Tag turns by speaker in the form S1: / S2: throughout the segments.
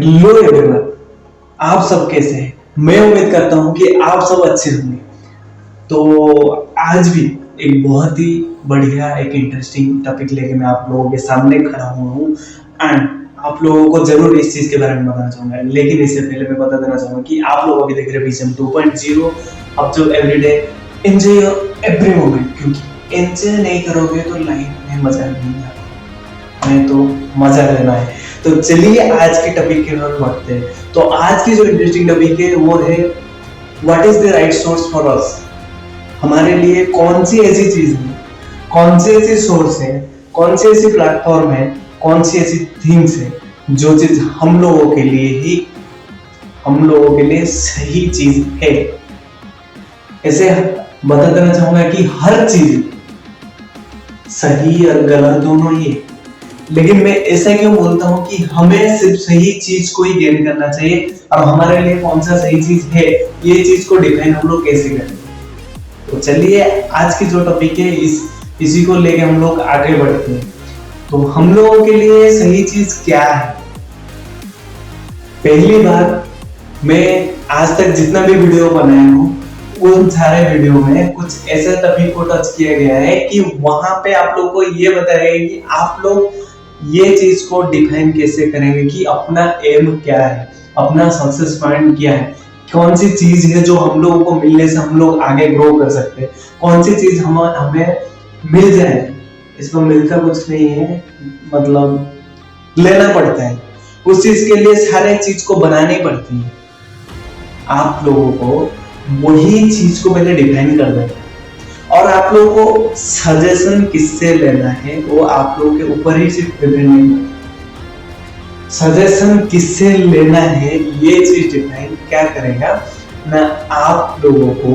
S1: Hello everyone, आप सब कैसे हैं? मैं उम्मीद करता हूं कि आप सब अच्छे होंगे। तो आज भी एक बहुत ही बढ़िया एक इंटरेस्टिंग टॉपिक लेके मैं आप लोगों के सामने खड़ा हुआ हूं एंड आप लोगों को जरूर इस चीज के बारे में बताना चाहूंगा। लेकिन इससे पहले मैं बता देना चाहूंगा कि आप लोग अभी देख रहे हैं विजन 2.0। अब जो everyday enjoy your every moment, क्योंकि एंजॉय नहीं करोगे तो लाइफ में मजा नहीं आता। हमें तो मजा लेना है। तो चलिए आज के टॉपिक की तरफ बढ़ते हैं। तो आज की जो इंटरेस्टिंग टॉपिक है वो है what is the right source for us. हमारे लिए कौन सी ऐसी चीज है, कौन सी ऐसी सोर्स है, कौन सी ऐसी प्लेटफॉर्म है, कौन सी ऐसी थिंग्स है जो चीज हम लोगों के लिए सही चीज है। ऐसे बता देना चाहूंगा कि हर चीज सही और गलत दोनों ही है, लेकिन मैं ऐसा क्यों बोलता हूँ कि हमें सिर्फ सही चीज को ही गेन करना चाहिए। अब हमारे लिए कौन सा सही चीज है, ये चीज को डिफाइन हम लोग कैसे करें। तो चलिए आज की जो टॉपिक है इसी को लेके हम लोग आगे बढ़ते हैं। तो हम लोगों के लिए सही चीज क्या है। पहली बात, मैं आज तक जितना भी वीडियो बनाया हूँ उन सारे वीडियो में कुछ ऐसे टॉपिक को टच किया गया है कि वहां पे आप लोग को ये बताया गया कि आप लोग ये चीज को डिफाइन कैसे करेंगे कि अपना एम क्या है, अपना सक्सेस पॉइंट क्या है, कौन सी चीज है जो हम लोगों को मिलने से हम लोग आगे ग्रो कर सकते हैं, कौन सी चीज हमें मिल जाए। इसमें मिलता कुछ नहीं है, मतलब लेना पड़ता है। उस चीज के लिए सारे चीज को बनानी पड़ती है। आप लोगों को वही चीज को पहले डिफाइन कर देना और आप लोगों को सजेशन किससे लेना है वो आप लोगों के ऊपर ही सिर्फ डिपेंड नहीं है। सजेशन किससे लेना है ये चीज डिफाइन क्या करेगा ना, आप लोगों को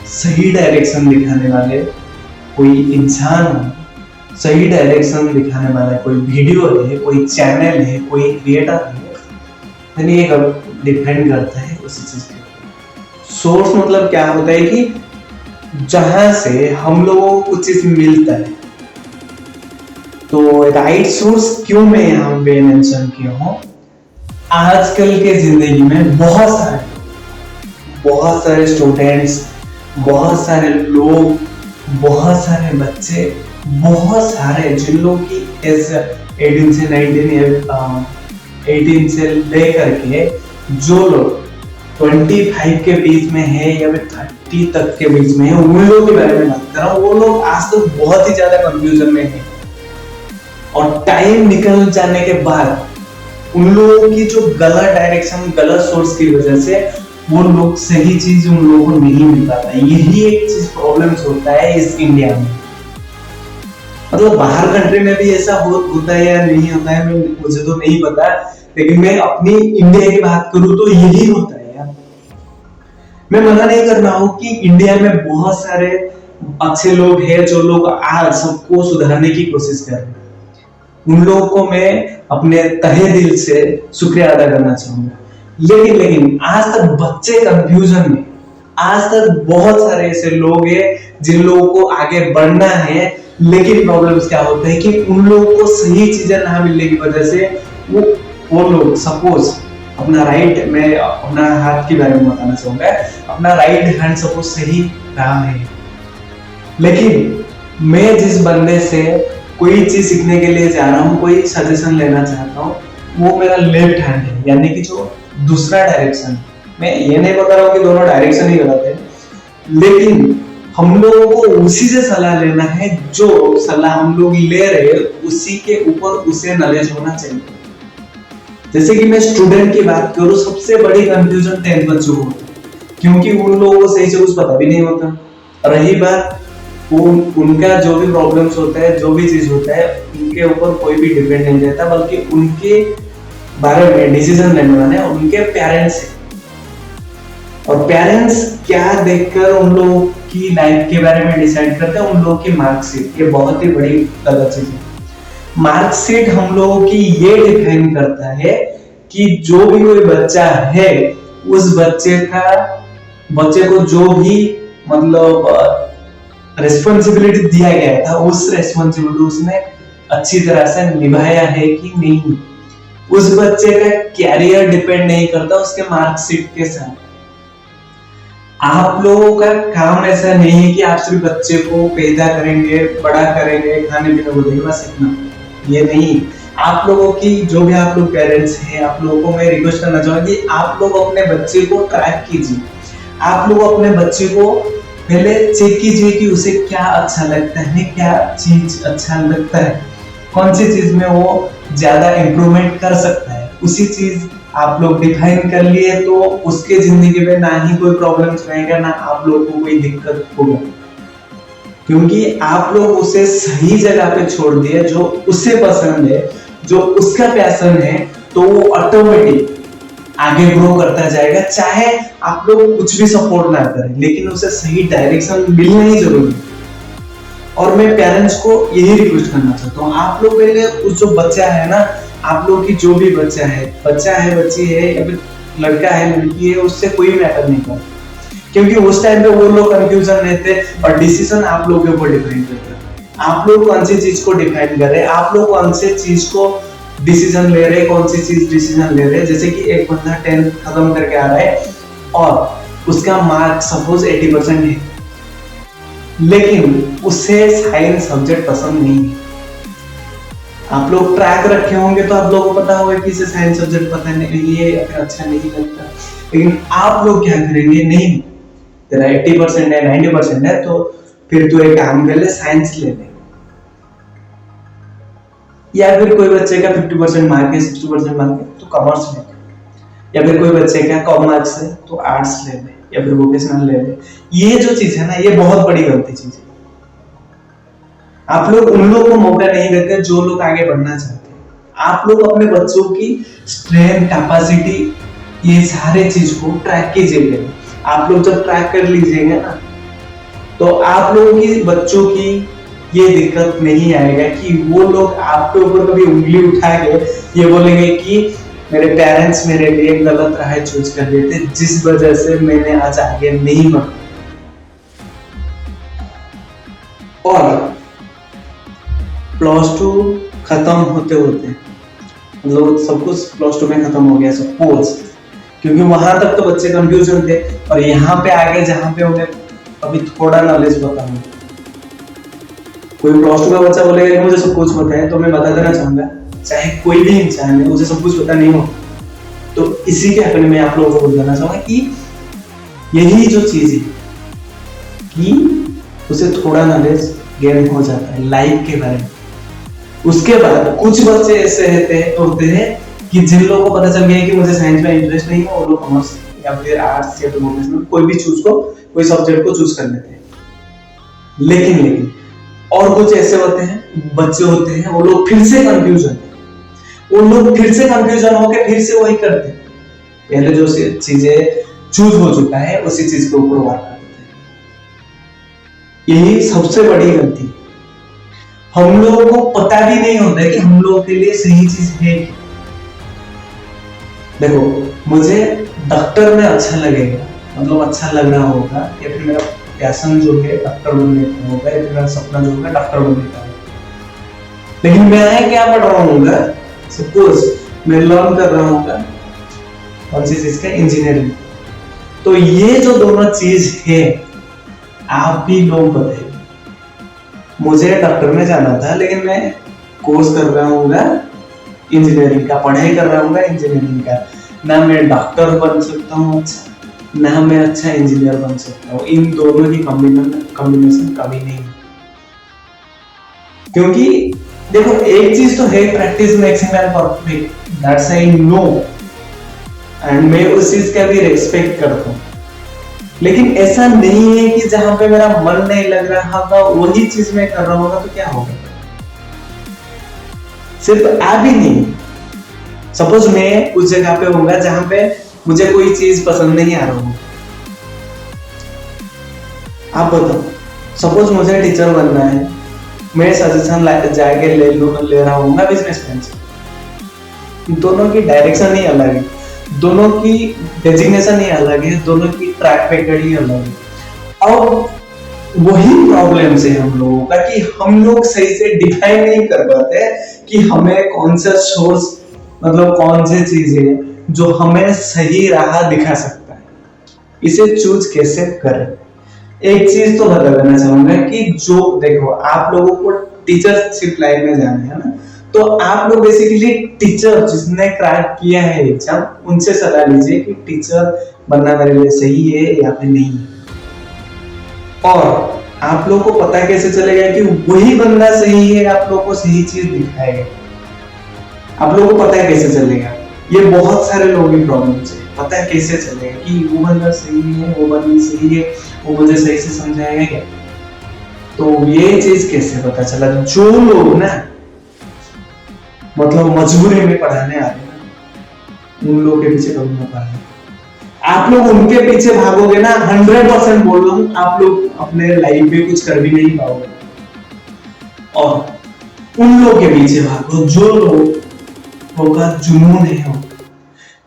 S1: सही डायरेक्शन दिखाने वाले कोई इंसान हो, सही डायरेक्शन दिखाने वाला कोई वीडियो है, कोई चैनल है, कोई क्रिएटर है, ये डिपेंड करता है उसी चीज के। सोर्स मतलब क्या होता है कि जहां से हम लोगों को कुछ चीज मिलता है। तो राइट सोर्स क्यों मैं यहाँ पे मेंशन किया हूँ, आजकल के जिंदगी में बहुत सारे स्टूडेंट्स, बहुत सारे लोग, बहुत सारे बच्चे, बहुत सारे जिन लोग की एज 18 से लेकर के जो लोग 25 के बीच में है या फिर 30 तक के बीच में है, उन लोगों के बारे में बात कर रहा हूँ। वो लोग आज तक बहुत ही ज्यादा कंफ्यूजन में है और टाइम निकल जाने के बाद उन लोगों की जो गलत डायरेक्शन, गलत सोर्स की वजह से वो लोग सही चीज उन लोगों को नहीं मिल पाता। यही एक चीज प्रॉब्लम्स होता है इस इंडिया में। मतलब बाहर कंट्री में भी ऐसा होता है या नहीं होता है मुझे तो नहीं पता, लेकिन मैं अपनी इंडिया की बात करूं तो यही होता है। मैं मना नहीं कर रहा हूं कि इंडिया में बहुत सारे अच्छे लोग हैं जो लोग आज सबको सुधारने की कोशिश कर रहे हैं। उन लोगों को मैं अपने तहे दिल से शुक्रिया अदा करना चाहूंगा। लेकिन आज तक बच्चे कंफ्यूजन में, आज तक बहुत सारे ऐसे लोग हैं जिन लोगों को आगे बढ़ना है, लेकिन प्रॉब्लम्स क्या होता है कि उन लोगों को सही चीजें ना मिलने की वजह से वो लोग सपोज अपना राइट, मैं अपना हाथ के बारे में बताना चाहूंगा, अपना राइट हैंड सपोज सही रहा है, लेकिन मैं जिस बंदे से कोई चीज सीखने के लिए जा रहा हूँ, कोई सजेशन लेना चाहता हूँ, वो मेरा लेफ्ट हैंड है, यानी कि जो दूसरा डायरेक्शन। मैं ये नहीं बता रहा हूँ कि दोनों डायरेक्शन ही गलत है, लेकिन हम लोगों को उसी से सलाह लेना है जो सलाह हम लोग ले रहे हैं, उसी के ऊपर उसे नॉलेज होना चाहिए। जैसे कि मैं स्टूडेंट की बात करूं, सबसे बड़ी कंफ्यूजन 10th बच्चों को, क्योंकि उन लोगों को सही से कुछ पता भी नहीं होता। रही बात उनका जो भी प्रॉब्लम्स होता है, जो भी चीज होता है, उनके ऊपर कोई भी डिपेंड नहीं रहता, बल्कि उनके बारे में डिसीजन लेने वाले उनके पेरेंट्स हैं। और पेरेंट्स क्या देखकर उन लोगों की लाइफ के बारे में डिसाइड करते हैं, उन लोगों की मार्कशीट। ये बहुत ही बड़ी गलत चीज है। मार्कशीट हम लोगों की ये डिफाइन करता है कि जो भी कोई बच्चा है, उस बच्चे को जो भी मतलब रिस्पॉन्सिबिलिटी दिया गया था, उस रिस्पॉन्सिबिलिटी उसने अच्छी तरह से निभाया है कि नहीं। उस बच्चे का कैरियर डिपेंड नहीं करता उसके मार्कशीट के साथ। आप लोगों का काम ऐसा नहीं है कि आप सिर्फ बच्चे को पैदा करेंगे, बड़ा करेंगे, खाने पीने को देंगे, बस इतना। ये नहीं, आप लोगों की जो भी आप लोग पेरेंट्स हैं, आप लोगों को मैं रिक्वेस्ट करना चाहूंगा कि आप लोग अपने बच्चे को ट्रैक कीजिए। आप लोग अपने बच्चे को पहले चेक कीजिए कि उसे क्या अच्छा लगता है, क्या चीज अच्छा लगता है, कौन सी चीज में वो ज्यादा इम्प्रूवमेंट कर सकता है। उसी चीज आप लोग डिफाइन कर लिए तो उसके जिंदगी में ना ही कोई प्रॉब्लम्स रहेगा, ना आप लोगों को कोई दिक्कत होगा, क्योंकि आप लोग उसे सही जगह पे छोड़ दिए, जो उसे पसंद है, जो उसका पैशन है, तो वो ऑटोमेटिक आगे ग्रो करता जाएगा। चाहे आप लोग कुछ भी सपोर्ट ना करें, लेकिन उसे सही डायरेक्शन मिलना ही जरूरी है। और मैं पेरेंट्स को यही रिक्वेस्ट करना चाहता हूँ, आप लोग पहले उस जो बच्चा है ना, आप लोग की जो भी बच्चा है, बच्ची है या फिर लड़का है, लड़की है, उससे कोई मैटर नहीं करता, क्योंकि उस टाइम पे वो लोग कंफ्यूजन रहते और डिसीजन आप लोगों के ऊपर डिपेंड करता है। आप लोग कौन सी चीज को डिफाइन कर रहे हैं, आप लोग कौन सी चीज को डिसीजन ले रहे हैं, कौन सी चीज डिसीजन ले रहे हैं। जैसे कि एक बंदा 10th खत्म करके आ रहा है और उसका मार्क सपोज 80% है, लेकिन उसे साइंस सब्जेक्ट पसंद नहीं है। आप लोग ट्रैक रखे होंगे तो आप लोगों को पता होगा कि इसे साइंस सब्जेक्ट पता नहीं, ये अच्छा नहीं लगता, लेकिन आप लोग क्या करेंगे, नहीं तेरा 80% है, 90% है, तो फिर तू एक काम कर ले, साइंस ले ले। या फिर कोई बच्चे का 50% मार्क है, 60% मार्क है, तो कॉमर्स ले ले। या फिर कोई बच्चे का कम मार्क्स है तो आर्ट्स ले ले, या फिर वोकेशनल ले ले। ये जो चीज है ना, ये बहुत बड़ी गलती चीज है। आप लोग उन लोगों को मौका नहीं देते जो लोग आगे बढ़ना चाहते हैं। आप लोग अपने बच्चों की स्ट्रेंथ, कैपेसिटी, ये सारे चीज को ट्रैक कीजिएगा। आप लोग जब ट्रैक कर लीजिएगा ना, तो आप लोगों की बच्चों की ये दिक्कत नहीं आएगा कि वो लोग आपके ऊपर कभी उंगली उठा के ये बोलेंगे कि मेरे पेरेंट्स मेरे लिए गलत राह चूज कर रहे थे, जिस वजह से मैंने आज आगे नहीं बढ़ा। और प्लस 2 खत्म होते होते मतलब सब कुछ प्लस 2 में खत्म हो गया सपोज, क्योंकि वहां तक तो बच्चे कंफ्यूजन थे, और यहाँ पे आगे जहाँ पे उन्हें अभी थोड़ा नॉलेज पता है। कोई प्लस 2 का बच्चा बोलेगा कि मुझे सब कुछ पता है, तो मैं बता देना चाहूंगा, चाहे कोई भी इंसान है, उसे सब कुछ पता नहीं हो, तो इसी के हक में मैं आप लोगों को बोल देना चाहूंगा कि यही जो चीज है कि उसे थोड़ा नॉलेज गेन हो जाता है लाइफ के बारे में। उसके बाद कुछ बच्चे ऐसे होते हैं कि जिन लोगों को पता चल गया है कि मुझे साइंस में इंटरेस्ट नहीं है, वो लोग कॉमर्स या फिर आर्ट्स या फिर वोकेशनल कोई भी कोई सब्जेक्ट को चूज कर लेते हैं। लेकिन और कुछ ऐसे होते हैं, बच्चे होते हैं, वो लोग फिर से कंफ्यूज होते हैं, वो लोग फिर से कंफ्यूजन होकर फिर से वही करते हैं, पहले जो चीजें चूज हो चुका है उसी चीज के ऊपर वर्क करते हैं। यही सबसे बड़ी गलती है। हम लोगों को पता भी नहीं होता कि हम लोगों के लिए सही चीज है। देखो, मुझे डॉक्टर में अच्छा लगेगा, मतलब अच्छा लग रहा होगा, या फिर मेरा पैशन जो है डॉक्टर बनने का होगा, या फिर मेरा सपना जो होगा डॉक्टर बनने का होगा। लेकिन मैं क्या पढ़ रहा हूँ, सपोज मैं लर्न कर रहा हूँ कौन सी चीज का, इंजीनियरिंग। तो ये जो दोनों चीज है, आप भी लोग बताइए। मुझे डॉक्टर में जाना था, लेकिन मैं कोर्स कर रहा हूँ इंजीनियरिंग का, पढ़ाई कर रहा हूँ इंजीनियरिंग का। ना मैं डॉक्टर बन सकता हूँ अच्छा, ना मैं अच्छा इंजीनियर बन सकता हूँ। इन दोनों की कॉम्बिनेशन कभी नहीं, क्योंकि देखो एक चीज तो है, practice makes man perfect, that's I know, and मैं उस चीज का भी रेस्पेक्ट करता हूँ। लेकिन ऐसा नहीं है कि जहां पे मेरा मन नहीं लग रहा था वही चीज मैं कर रहा होगा तो क्या होगा। सिर्फ आप ही नहीं, सपोज मैं उस जगह पे होगा जहां पे मुझे कोई चीज पसंद नहीं आ रहा होगा। आप बताओ, सपोज मुझे टीचर बनना है, मैं सजेशन जाके ले रहा हूँ बिजनेस मैन से। दोनों की डायरेक्शन ही अलग है, दोनों की डेजिग्नेशन ही अलग है, दोनों की ट्रैक रिकॉर्ड ही अलग है। और वही प्रॉब्लम है हम लोगों का कि हम लोग सही से डिफाइन नहीं कर पाते कि हमें कौन सा सोर्स, मतलब कौन सी चीज है जो हमें सही राह दिखा सकता है, इसे चूज कैसे करें। एक चीज तो बता देना चाहूंगा कि जो देखो आप लोगों को टीचरशिप लाइन में जाना है ना, तो आप लोग बेसिकली टीचर जिसने क्रैक किया है एग्जाम उनसे सलाह लीजिए कि टीचर बनना मेरे लिए सही है या फिर नहीं है। और आप लोग को पता कैसे चलेगा कि वही बंदा सही है, आप लोग को सही चीज दिखाएगा। आप लोगों को पता है कैसे चलेगा, ये बहुत सारे लोगों की प्रॉब्लम है। पता है कैसे चलेगा कि वो बंदा सही है, वो बंदी सही है, वो मुझे सही से समझाएगा क्या। तो ये चीज कैसे पता चला, जो लोग ना मतलब मजबूरी में पढ़ाने आ रहे हैं उन लोगों के पीछे कभी मत भागना। आप लोग उनके पीछे भागोगे ना, 100% बोल रहा हूं, आप लोग अपने लाइफ में कुछ कर भी नहीं पाओगे। और उन लोग के पीछे भागो जो लोगों का जुनून है, हो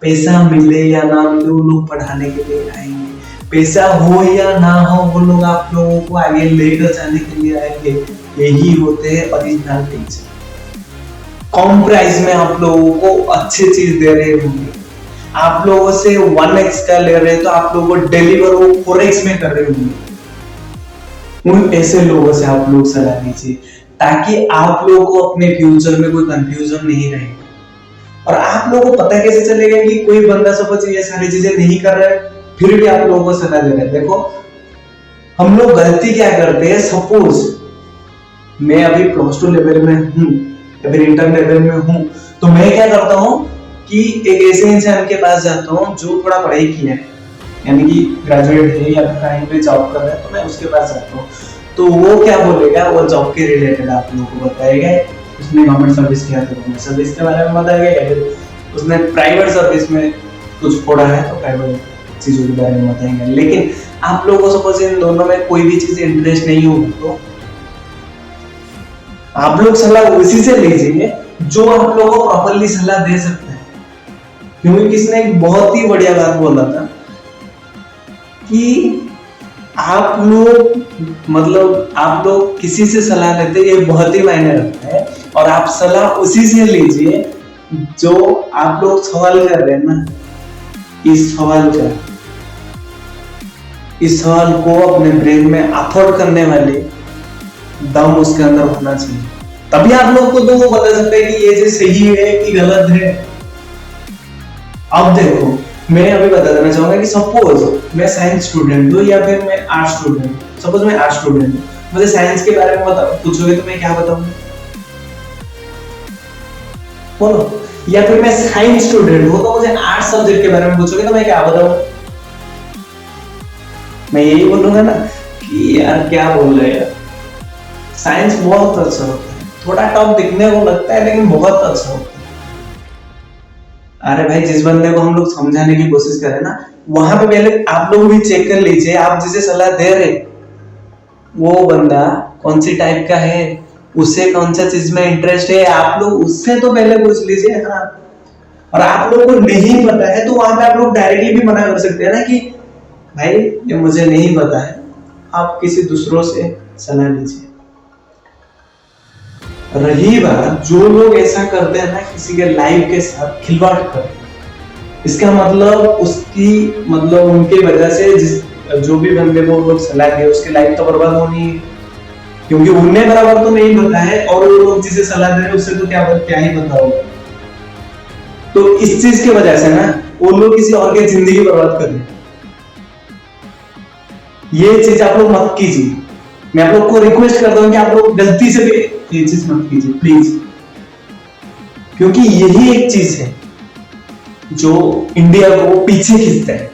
S1: पैसा मिले या ना मिले वो लोग पढ़ाने के लिए आएंगे, पैसा हो या ना हो वो लोग आप लोगों को आगे लेकर जाने के लिए आएंगे। यही होते हैं ओरिजिनल टीचर। कम प्राइस में आप लोगों को अच्छी चीज दे रहे होंगे, आप लोगों से 1x का ले रहे हैं तो आप लोगों को डिलीवर वो 4x में कर रहे होंगे। उन ऐसे लोगों से आप लोग सलाह लीजिए ताकि आप लोगों को अपने फ्यूचर में कोई कंफ्यूजन नहीं रहे। और आप लोगों को पता कैसे चलेगा कि कोई बंदा सपोज ये सारी चीजें नहीं कर रहा है फिर भी आप लोगों को सलाह दे रहे हैं। देखो हम लोग गलती क्या करते हैं, सपोज मैं अभी +2 लेवल में हूँ या फिर इंटर लेवल में हूँ, तो मैं क्या करता हूँ कि एक ऐसे इंसान के पास जाता हूँ जो थोड़ा पढ़ाई किया है, यानी कि ग्रेजुएट है या फिर कहीं पे जॉब कर रहा है, तो मैं उसके पास जाता हूँ। तो वो क्या बोलेगा, वो जॉब के रिलेटेड आप लोगों को बताएगा। उसने गवर्नमेंट सर्विस किया तो गवर्नमेंट सर्विस के बारे में बताएगा, या फिर उसने प्राइवेट सर्विस में कुछ पढ़ा है तो प्राइवेट चीजों के बारे में बताएंगे। लेकिन आप लोगों को सपोज इन दोनों में कोई भी चीज इंटरेस्ट नहीं होगा तो आप लोग सलाह उसी से लीजिए जो आप लोगों को प्रॉपरली सलाह दे सकता है। क्योंकि किसने एक बहुत ही बढ़िया बात बोला था कि आप लोग किसी से सलाह लेते ये बहुत ही मायने रखता है। और आप सलाह उसी से लीजिए जो आप लोग सवाल कर रहे हैं ना, इस सवाल को अपने ब्रेन में अफोर्ड करने वाले दम उसके अंदर होना चाहिए, तभी आप लोग को तो वो बता सकते हैं कि ये चीज सही है कि गलत है। अब देखो मैं अभी बता देना चाहूंगा कि सपोज मैं साइंस स्टूडेंट हूँ या फिर मैं आर्ट स्टूडेंट। सपोज मैं आर्ट स्टूडेंट हूँ, मुझे साइंस के बारे में पूछोगे तो मैं क्या बताऊंगा, बोलो। या फिर मैं साइंस स्टूडेंट हूँ तो मुझे आर्ट सब्जेक्ट के बारे में पूछोगे तो मैं क्या बताऊंगा, मैं यही बोलूंगा ना कि यार क्या बोल रहे हैं। साइंस बहुत अच्छा होता है, थोड़ा टफ दिखने को लगता है लेकिन बहुत अच्छा होता है। अरे भाई जिस बंदे को हम लोग समझाने की कोशिश करें ना, वहां पे पहले आप लोग भी चेक कर लीजिए आप जिसे सलाह दे रहे वो बंदा कौन सी टाइप का है, उसे कौन सा चीज में इंटरेस्ट है, आप लोग उससे तो पहले पूछ लीजिए। हाँ, और आप लोगों को नहीं पता है तो वहां पे आप लोग डायरेक्टली भी मना कर सकते हैं ना कि भाई ये मुझे नहीं पता है, आप किसी दूसरों से सलाह लीजिए। रही बात जो लोग ऐसा करते हैं ना, किसी के लाइफ के साथ खिलवाड़ करते हैं, इसका मतलब उनकी वजह से जो भी बंदे को लोग सलाह दिए उसकी लाइफ तो बर्बाद होनी है, क्योंकि उन्हें बराबर तो नहीं पता है और वो लोग जिसे सलाह दे रहे हैं उससे तो क्या ही पता होगा। तो इस चीज की वजह से ना वो लोग किसी और की जिंदगी बर्बाद कर रहे हैं। ये चीज आप लोग मत कीजिए, मैं आप लोग को रिक्वेस्ट करता हूं कि आप लोग गलती से भी ये चीज मत कीजिए प्लीज, क्योंकि यही एक चीज है जो इंडिया को पीछे खींचता है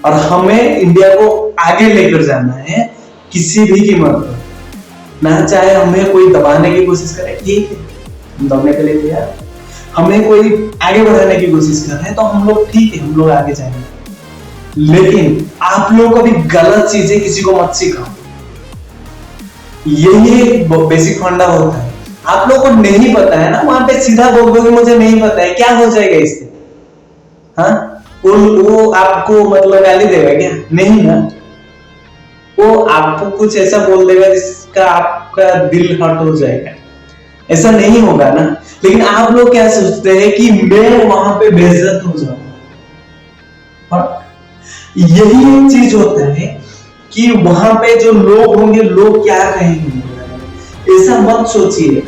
S1: और हमें इंडिया को आगे लेकर जाना है किसी भी कीमत पर। ना चाहे हमें कोई दबाने की कोशिश करे, ठीक है हम दबने के लिए तैयार, हमें कोई आगे बढ़ाने की कोशिश कर रहे हैं तो हम लोग ठीक है, हम लोग आगे जाएंगे। लेकिन आप लोग कभी गलत चीजें किसी को मत सिखाओ, यही बेसिक फंडा होता है। आप लोग को नहीं पता है ना, वहां पे सीधा बोल दो कि मुझे नहीं पता है, क्या हो जाएगा इससे? हाँ, वो आपको मतलब गाली देगा क्या? नहीं ना, वो आपको कुछ ऐसा बोल देगा जिसका आपका दिल हर्ट हो जाएगा। ऐसा नहीं होगा ना। लेकिन आप लोग क्या सोचते हैं कि मैं वहां पे बेइज्जत हो जाऊं, और यही एक चीज होता है कि वहां पे जो लोग होंगे, लोग क्या कहेंगे, ऐसा मत सोचिए।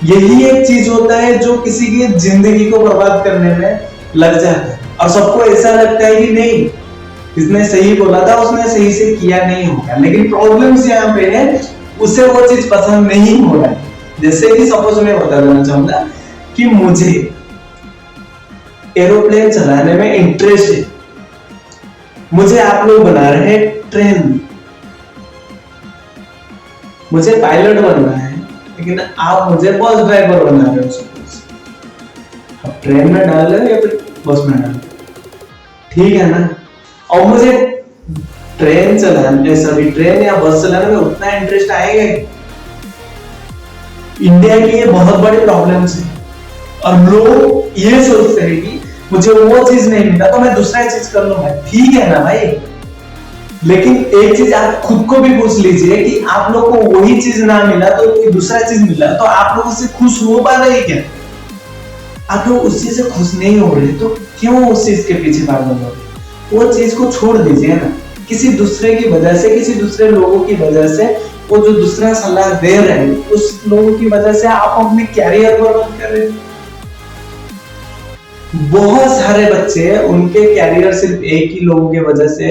S1: यही एक चीज होता है जो किसी की जिंदगी को बर्बाद करने में लग जाता है, और सबको ऐसा लगता है कि नहीं, इसने सही बोला था, उसने सही से किया नहीं होगा। लेकिन प्रॉब्लम्स यहाँ पे है, उसे वो चीज पसंद नहीं हो रहा है। जैसे कि सपोज मैं बता देना चाहूंगा कि मुझे एरोप्लेन चलाने में इंटरेस्ट है, मुझे आप लोग बना रहे हैं ट्रेन, मुझे पायलट बनना है, लेकिन आप मुझे बस ड्राइवर बना रहे हो। अब ट्रेन में डाल रहे हो या फिर बस में डाल रहे हो, ठीक है ना। और मुझे ट्रेन चलाने, सॉरी ट्रेन या बस चलाने में उतना इंटरेस्ट आएगा। इंडिया की ये बहुत बड़ी प्रॉब्लम है, और लोग ये सोचते हैं कि मुझे वो चीज नहीं मिला तो मैं दूसरा चीज कर लूंगा। ठीक है ना भाई, लेकिन एक चीज आप खुद को भी पूछ लीजिए कि आप लोग को वही चीज ना मिला तो दूसरा चीज मिला, तो आप लोग उससे खुश हो पा रहे क्या? आप लोग उस चीज से खुश नहीं हो रहे तो क्यों उस चीज के पीछे भाग रहे हो? वो चीज को छोड़ दीजिए ना। किसी दूसरे की वजह से, किसी दूसरे लोगों की वजह से, वो जो दूसरा सलाह दे रहे हैं उस लोगों की वजह से आप अपने कैरियर बर्बाद कर रहे हैं। बहुत सारे बच्चे, उनके कैरियर सिर्फ एक ही लोगों की वजह से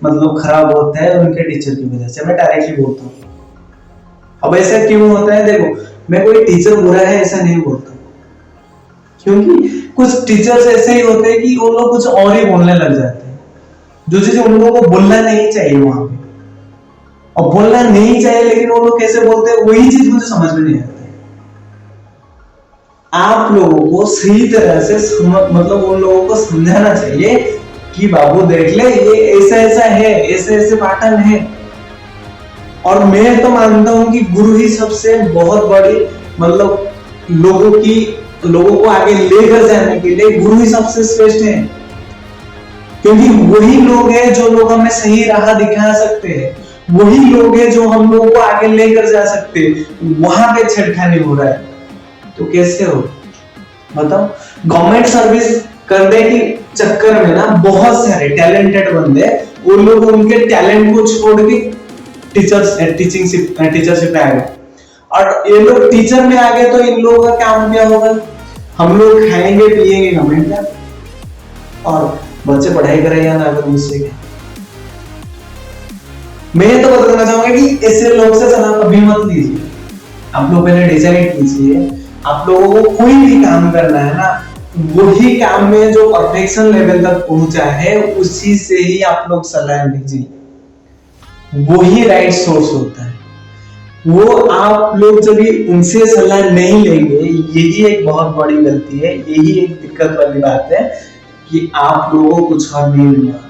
S1: मतलब खराब होता है, उनके टीचर की वजह से। मैं डायरेक्टली बोलता हूँ। अब ऐसा क्यों होता है? देखो, मैं कोई टीचर बुरा है ऐसा नहीं बोलता, क्योंकि कुछ टीचर्स ऐसे ही होते हैं कि वो लोग कुछ और ही बोलने लग जाते हैं, जो चीजें उन लोगों को बोलना नहीं चाहिए वहां पे। और बोलना नहीं चाहिए, लेकिन वो लोग कैसे बोलते हैं वही चीज मुझे समझ में नहीं आती। आप लोगों को सही तरह से मतलब उन लोगों को समझाना चाहिए कि बाबू देख ले, ये ऐसा ऐसा है, ऐसे ऐसे पैटर्न है। और मैं तो मानता हूं कि गुरु ही सबसे बहुत बड़ी मतलब लोगों को आगे लेकर जाने के लिए गुरु ही सबसे श्रेष्ठ है, क्योंकि वही लोग हैं जो लोग हमें सही राह दिखा सकते हैं, वही लोग हैं जो हम लोगों को आगे लेकर जा सकते हैं। वहां पे छेड़खानी हो रहा है तो कैसे हो बताओ? गवर्नमेंट सर्विस करने के चक्कर में ना बहुत सारे टैलेंटेड बंदे, वो लोग उनके टैलेंट को छोड़ के टीचरशिप में आ गए, और ये लोग टीचर में आ गए तो इन लोगों का काम क्या होगा? हम लोग खाएंगे पिएंगे गवर्नमेंट का, और बच्चे पढ़ाई करेंगे ना अगर मुझसे क्या। मैं तो बताना चाहूंगा कि ऐसे लोग से सलाह कभी मत लीजिए। आप लोग पहले डिसाइड कीजिए, आप लोगों को कोई भी काम करना है ना, वही काम में जो परफेक्शन लेवल तक पहुंचा है उसी से ही आप लोग सलाह लीजिए, वही राइट सोर्स होता है। वो आप लोग जब उनसे सलाह नहीं लेंगे, यही एक बहुत बड़ी गलती है, यही एक दिक्कत वाली बात है कि आप लोगों को कुछ और नहीं मिल रहा।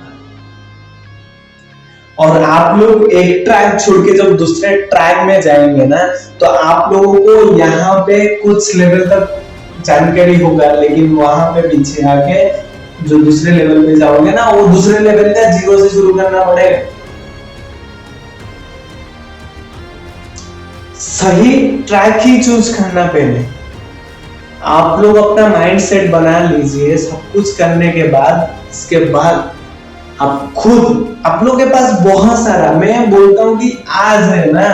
S1: और आप लोग एक ट्रैक छोड़ के जब दूसरे ट्रैक में जाएंगे ना, तो आप लोगों को यहाँ पे कुछ लेवल तक जानकारी होगा, लेकिन वहां पे पीछे आके जो दूसरे लेवल पे जाओगे ना, वो दूसरे लेवल का जीरो से शुरू करना पड़ेगा। सही ट्रैक ही चूज करना पहले। आप लोग अपना माइंड सेट बना लीजिए सब कुछ करने के बाद, इसके बाद आप खुद, आप लोग के पास बहुत सारा, मैं बोलता हूँ कि आज है ना,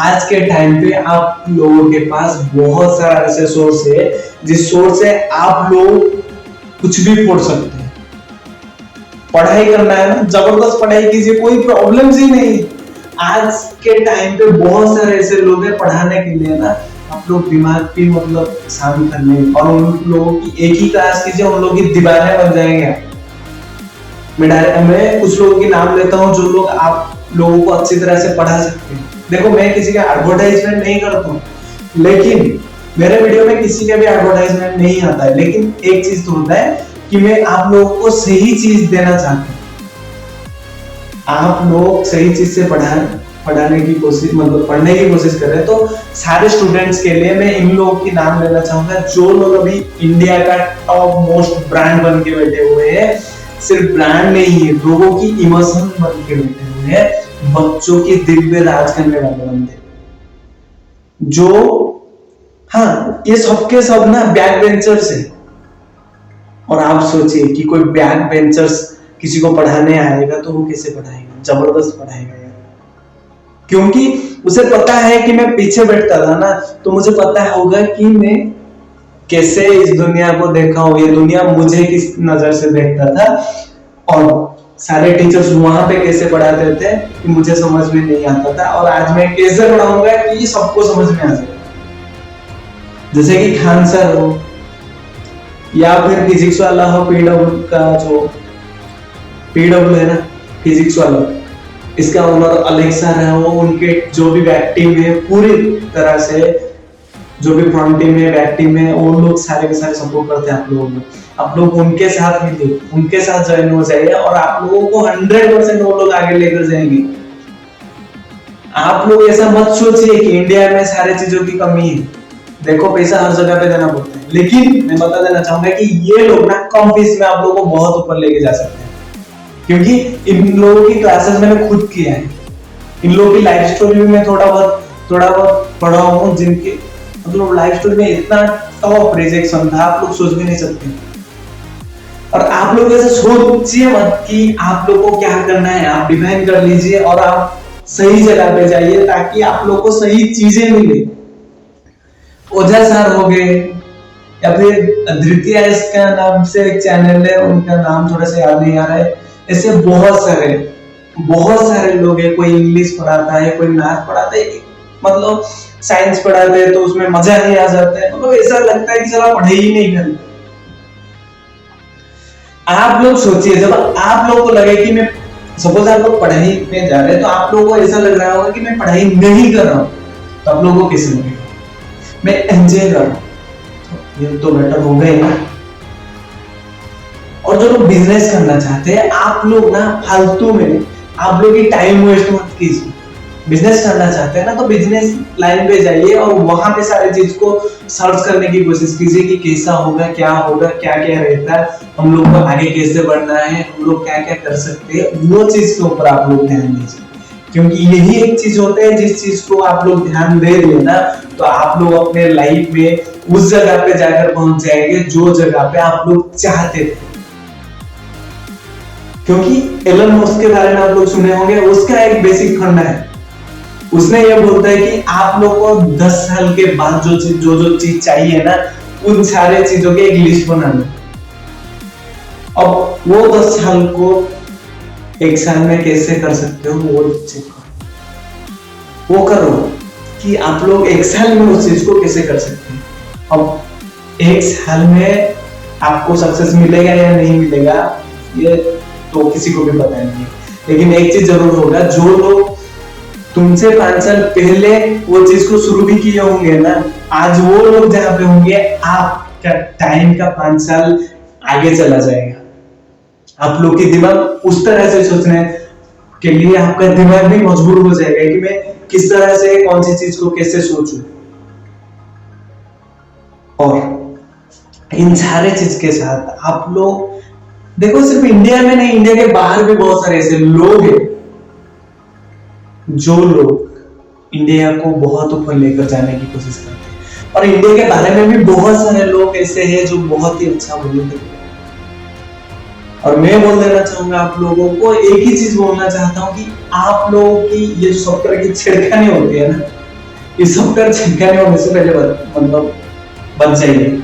S1: आज के टाइम पे आप लोगों के पास बहुत सारा ऐसे सोर्स है जिस सोर्स से आप लोग कुछ भी पढ़ सकते हैं। पढ़ाई करना है ना, जबरदस्त पढ़ाई कीजिए, कोई प्रॉब्लम ही नहीं। आज के टाइम पे बहुत सारे ऐसे लोग हैं पढ़ाने के लिए ना, आप लोग दिमाग की मतलब शांत करने, और उन लोगों की एक ही क्लास कीजिए, उन लोगों की दीवारें बन जाएंगे। मैं कुछ लोगों के नाम लेता हूँ जो लोग आप लोगों को अच्छी तरह से पढ़ा सकते हैं। देखो, मैं किसी का एडवर्टाइजमेंट नहीं करता हूँ, लेकिन मेरे वीडियो में किसी का भी एडवर्टाइजमेंट नहीं आता है, लेकिन एक चीज तो होता है कि मैं आप लोगों को सही चीज देना चाहता हूँ। आप लोग सही चीज से पढ़ाने की कोशिश, मतलब पढ़ने की कोशिश कर रहे हैं, तो सारे स्टूडेंट्स के लिए मैं इन लोगों की नाम लेना चाहूंगा जो लोग अभी इंडिया का टॉप मोस्ट ब्रांड बन के बैठे हुए हैं। सिर्फ ब्रांड नहीं है, लोगों की इमोशन बन के बैठे हुए हैं, बच्चों के दिल पे राज करने वाले बंदे। जो, हाँ, ये सबके सब ना बैक बेंचर्स है। और आप सोचिए कि कोई बैक बेंचर्स किसी को पढ़ाने आएगा तो वो कैसे पढ़ाएगा? जबरदस्त पढ़ाएगा यार, क्योंकि उसे पता है कि मैं पीछे बैठता था ना, तो मुझे पता होगा कि मैं कैसे इस दुनिया को देखा हूं, ये दुनिया मुझे किस नजर से देखता था, और सारे टीचर्स वहां पे कैसे पढ़ाते थे कि मुझे समझ में नहीं आता था, और आज मैं कैसे पढ़ाऊंगा कि ये सबको समझ में आ जाए। जैसे कि खान सर हो, या फिर फिजिक्स वाला हो, पीडब्ल्यू का जो पीडब्ल्यू है ना, फिजिक्स वाला, इसका ओनर अलेक्स सर है, वो उनके जो भी बैक टीम है पूरी तरह से, जो भी फ्रंट टीम है, बैक टीम है, वो लोग सारे के सारे सपोर्ट करते हैं आप लोगों को। आप लोग उनके साथ मिलिए, उनके साथ ज्वाइन हो जाइए, और आप लोगों को 100% वो लोग आगे लेकर जाएंगे। आप लोग ऐसा मत सोचिए कि इंडिया में सारी चीजों की कमी है। देखो, पैसा हर जगह पे देना पड़ता है, लेकिन मैं बता देना चाहूंगा कि ये लोग ना कम फीस में आप लोगों को बहुत ऊपर लेके जा सकते हैं, क्योंकि इन लोगों की क्लासेस मैंने खुद किया है। इन लोगों की लाइफ स्टोरी भी मैं थोड़ा बहुत पढ़ा हूँ, जिनके मतलब लाइफ स्टोरी में इतना टॉप रिजेक्शन था, आप लोग सोच भी नहीं सकते। और आप लोग ऐसे सोचिए मत कि आप लोग को क्या करना है, आप डिफाइन कर लीजिए और आप सही जगह पे जाइए, ताकि आप लोग को सही चीजें मिले। ओझा सर हो गए, या फिर द्वितीय इसका नाम से एक चैनल है, उनका नाम थोड़ा सा याद नहीं आ रहा है। ऐसे बहुत सारे लोग हैं, कोई इंग्लिश पढ़ाता है, कोई मैथ पढ़ाता है, मतलब साइंस पढ़ाते हैं तो उसमें मजा नहीं आ जाता है, मतलब ऐसा लगता है कि साला पढ़ाई ही नहीं करना। आप लोग सोचिए, जब आप लोग को लगे कि मैं, सपोज आप लोग पढ़ाई में जा रहे हैं, तो आप लोगों को ऐसा लग रहा होगा कि मैं पढ़ाई नहीं कर रहा हूं, तो आप लोगों को कैसे लगेगा? मैं एंजॉय कर रहा हूं, ये तो बेटर हो गए ना। और जो लोग बिजनेस करना चाहते हैं, आप लोग ना फालतू में आप लोग की टाइम वेस्ट मत कीजिए। बिजनेस करना चाहते हैं ना, तो बिजनेस लाइन पे जाइए और वहां पे सारी चीज को सर्च करने की कोशिश कीजिए कि कैसा होगा, क्या होगा, क्या क्या रहता है, हम लोग को आगे कैसे बढ़ना है, हम लोग क्या क्या कर सकते हैं, वो चीज के ऊपर आप लोग ध्यान दीजिए। क्योंकि यही एक चीज होता है, जिस चीज को आप लोग ध्यान दे रहे हैं ना, तो आप लोग अपने लाइफ में उस जगह पे जाकर पहुंच जाएंगे जो जगह पे आप लोग चाहते थे। क्योंकि एलन मस्क के बारे में आप लोग सुने होंगे, उसका एक बेसिक फंडा है। उसने ये बोलता है कि आप लोग को 10 साल के बाद जो चीज चाहिए ना, उन सारे चीजों की एक लिस्ट बनाना। अब वो 10 साल को 1 साल में कैसे कर सकते हो, वो चेक करो, वो करो कि आप लोग 1 साल में उस चीज को कैसे कर सकते हैं। अब 1 साल में आपको सक्सेस मिलेगा या नहीं मिलेगा, ये तो किसी को भी पता नहीं है, लेकिन एक चीज जरूर होगा, जो लोग तुमसे 5 साल पहले वो चीज को शुरू भी किए होंगे ना, आज वो लोग जहां पे होंगे, आपका टाइम का 5 साल आगे चला जाएगा। आप लोग की दिमाग उस तरह से सोचने के लिए आपका दिमाग भी मजबूर हो जाएगा कि मैं किस तरह से कौन सी चीज को कैसे सोचूं। और इन सारे चीज के साथ आप लोग देखो, सिर्फ इंडिया में नहीं, इंडिया के बाहर भी बहुत सारे ऐसे लोग हैं, जो लोग इंडिया को बहुत ऊपर लेकर जाने की कोशिश करते हैं। और इंडिया के बारे में भी बहुत सारे लोग ऐसे हैं जो बहुत ही अच्छा बोलते हैं। और मैं बोल देना चाहूंगा आप लोगों को, एक ही चीज बोलना चाहता हूं कि आप लोगों की ये सब तरह की छेड़खानी होती है ना, ये सब तरह छेड़खानी होने से पहले मतलब बच जाइए।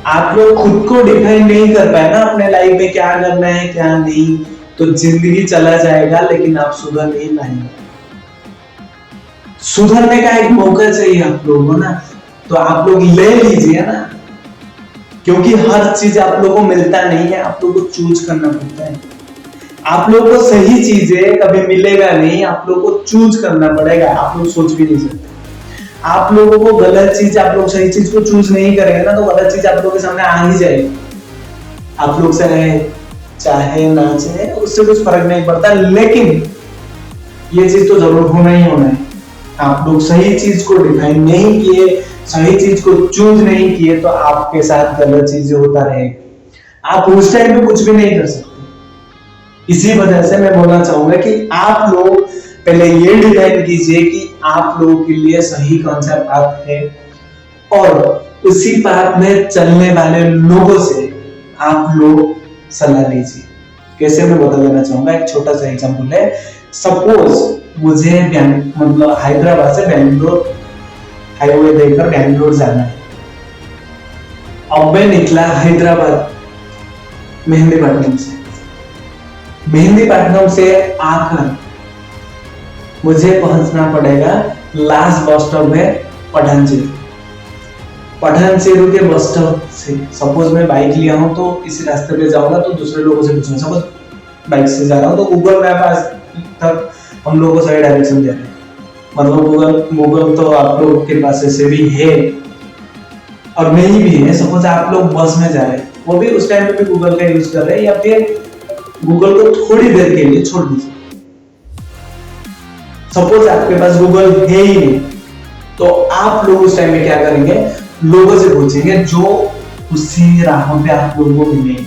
S1: आप लोग खुद को डिफाइन नहीं कर पाए ना अपने लाइफ में क्या करना है क्या नहीं, तो जिंदगी चला जाएगा, लेकिन आप सुधर नहीं पाएंगे। सुधरने का एक मौका चाहिए आप लोगों को ना, तो आप लोग ले लीजिए ना, क्योंकि हर चीज आप लोगों को मिलता नहीं है, आप लोगों को चूज करना पड़ता है। आप लोगों को सही चीजें कभी मिलेगा नहीं, आप लोगों को चूज करना पड़ेगा। आप लोग सोच भी नहीं सकते। आप लोगों को गलत चीज, आप लोग सही चीज को चूज नहीं करेंगे ना, तो गलत चीज आप लोगों के सामने आ ही जाएगी। आप लोग से चाहे ना चाहे उससे कुछ फर्क नहीं पड़ता, लेकिन ये चीज तो जरूर होना ही होना है। आप लोग सही चीज को डिफाइन नहीं किए, सही चीज को चूज नहीं किए, तो आपके साथ गलत चीजें होता रहेगा। आप उस टाइम पे कुछ भी नहीं कर सकते। इसी वजह से मैं बोलना चाहूंगा कि आप लोग पहले ये डिसाइड कीजिए कि आप लोगों के लिए सही कौन सा पाथ है, और उसी पाथ में चलने वाले लोगों से आप लोग सलाह लीजिए। कैसे, मैं बता देना चाहूंगा। एक छोटा सा एग्जांपल है। सपोज मुझे मतलब हैदराबाद से बैंगलोर हाईवे देकर बैंगलोर जाना है। अब मैं निकला हैदराबाद मेहंदीपट्टनम से। मेहंदीपट्टनम से आकर मुझे पहुंचना पड़ेगा लास्ट बस स्टॉप में पठानचेरू। पठानचेरू के बस स्टॉप से सपोज मैं बाइक लिया हूं तो इसी रास्ते पे जाऊंगा, तो दूसरे लोगों से पूछूंगा। सपोज बाइक से जा रहा हूं तो गूगल मैप आज तक हम लोगों को सही डायरेक्शन दे रहे हैं। मतलब गूगल तो आप लोग के पास ऐसे भी है और नहीं भी है। सपोज आप लोग बस में जा रहे हैं, वो भी उस टाइम पे भी गूगल का यूज कर रहे हैं, या फिर गूगल को थोड़ी देर के लिए छोड़ दीजिए। सपोज आपके पास गूगल है ही नहीं, तो आप लोग उस टाइम में क्या करेंगे, लोगों से पूछेंगे जो उसी राह पे आप लोगों को मिलेंगे।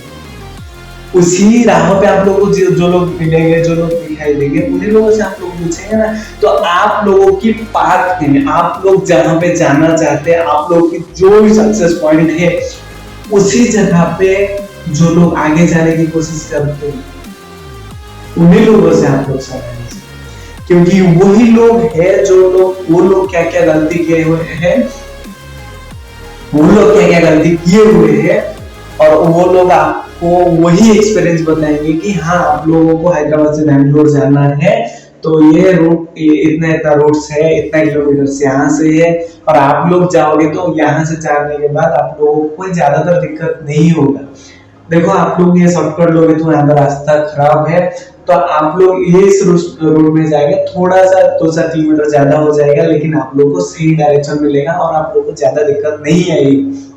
S1: उसी राह पे आप लोगों को जो लोग मिलेंगे, जो लोग दिखाई देंगे, उन्हीं लोगों से आप लोग पूछेंगे ना। तो आप लोगों की पाथ में, आप लोग जहां पे जाना चाहते हैं, आप लोग की जो भी सक्सेस पॉइंट है, उसी जगह पे जो लोग आगे जाने की कोशिश करते हैं, उन्हीं लोगों से आप लोग सलाह लीजिए। क्योंकि वही लोग हैं जो लोग, वो लोग क्या क्या गलती किए हुए हैं, वो लोग क्या क्या गलती किए हुए हैं, और वो लोग आपको वही एक्सपीरियंस बताएंगे कि हाँ, आप लोगों को हैदराबाद से बैंगलोर जाना है तो ये रूट, इतना इतना रूट्स है, इतना किलोमीटर से यहाँ से है, और आप लोग जाओगे तो यहाँ से जाने के बाद आप लोगों को कोई ज्यादातर दिक्कत नहीं होगा। देखो, आप लोग ये शॉर्टकट लोगे तो यहाँ का रास्ता खराब है, तो आप लोग इस रूट में जाएंगे, थोड़ा सा 2-4 किलोमीटर ज्यादा हो जाएगा, लेकिन आप लोग को सही डायरेक्शन मिलेगा और आप लोग को ज्यादा दिक्कत नहीं आएगी।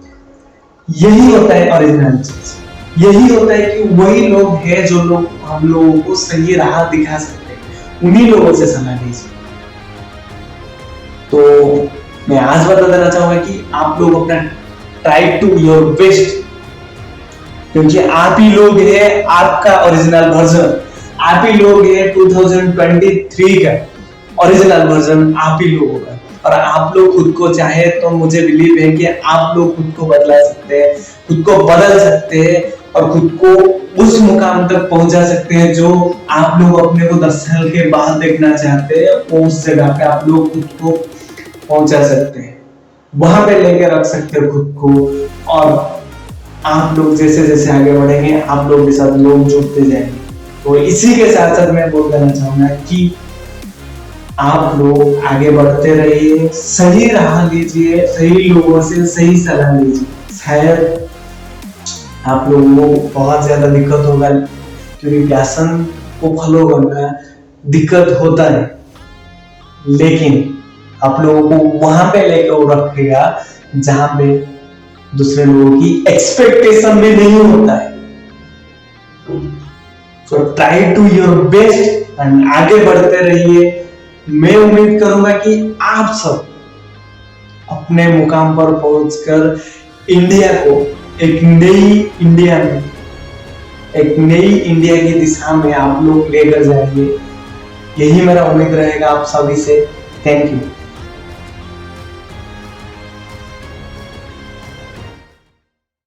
S1: यही होता है ओरिजिनल चीज। यही होता है कि वही लोग हैं जो लोग हम लोगों को सही राह दिखा सकते हैं, उन्हीं लोगों से सलाह लीजिए। तो मैं आज बता देना चाहूंगा कि आप लोग अपना ट्राई टू योर बेस्ट, क्योंकि आप ही लोग हैं आपका ओरिजिनल वर्जन, आप ही लोग हैं 2023 का ओरिजिनल वर्जन, आप ही लोगों का। और आप लोग खुद को चाहे तो मुझे बिलीव है कि आप लोग खुद को बदला सकते हैं, खुद को बदल सकते हैं, और खुद को उस मुकाम तक पहुंचा सकते हैं जो आप लोग अपने को 10 साल के बाद देखना चाहते हैं। वो उस जगह पे आप लोग खुद को पहुंचा सकते हैं, वहां पे लेके रख सकते हैं खुद को। और आप लोग जैसे जैसे आगे बढ़ेंगे, आप लोग के साथ लोग जुड़ते जाएंगे। तो इसी के साथ साथ मैं बोल देना चाहूंगा कि आप लोग आगे बढ़ते रहिए, सही राह लीजिए, सही लोगों से सही सलाह लीजिए। शायद आप लोगों को बहुत ज्यादा दिक्कत होगा, क्योंकि पैशन को फॉलो करना दिक्कत होता है, लेकिन आप लोगों को वहां पे लेकर रखेगा जहां पे दूसरे लोगों की एक्सपेक्टेशन भी नहीं होता है। So try to your best and आगे बढ़ते रहिए। मैं उम्मीद करूंगा कि आप सब अपने मुकाम पर पहुंचकर इंडिया को एक नई इंडिया में, एक नई इंडिया की दिशा में आप लोग लेकर जाएंगे। यही मेरा उम्मीद रहेगा आप सभी से। Thank you.